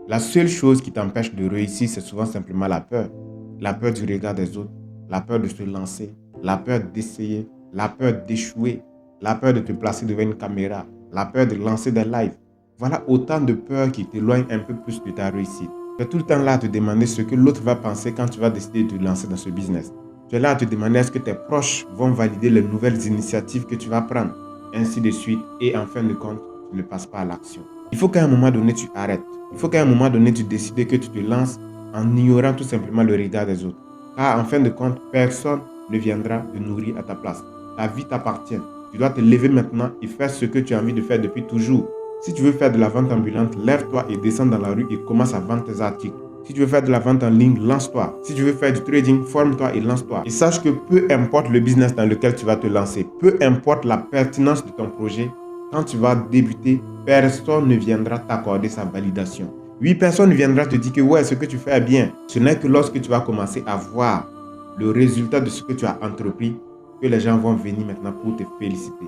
La seule chose qui t'empêche de réussir, c'est souvent simplement la peur. La peur du regard des autres, la peur de se lancer, la peur d'essayer, la peur d'échouer, la peur de te placer devant une caméra, la peur de lancer des lives. Voilà autant de peurs qui t'éloignent un peu plus de ta réussite. Tu es tout le temps là à te demander ce que l'autre va penser quand tu vas décider de te lancer dans ce business. Tu es là à te demander est-ce que tes proches vont valider les nouvelles initiatives que tu vas prendre, ainsi de suite. Et en fin de compte, tu ne passes pas à l'action. Il faut qu'à un moment donné, tu arrêtes. Il faut qu'à un moment donné, tu décides que tu te lances en ignorant tout simplement le regard des autres. Car en fin de compte, personne ne viendra te nourrir à ta place. Ta vie t'appartient. Tu dois te lever maintenant et faire ce que tu as envie de faire depuis toujours. Si tu veux faire de la vente ambulante, lève-toi et descends dans la rue et commence à vendre tes articles. Si tu veux faire de la vente en ligne, lance-toi. Si tu veux faire du trading, forme-toi et lance-toi. Et sache que peu importe le business dans lequel tu vas te lancer, peu importe la pertinence de ton projet, quand tu vas débuter, personne ne viendra t'accorder sa validation. Oui, personne ne viendra te dire que ouais, ce que tu fais est bien. Ce n'est que lorsque tu vas commencer à voir le résultat de ce que tu as entrepris que les gens vont venir maintenant pour te féliciter.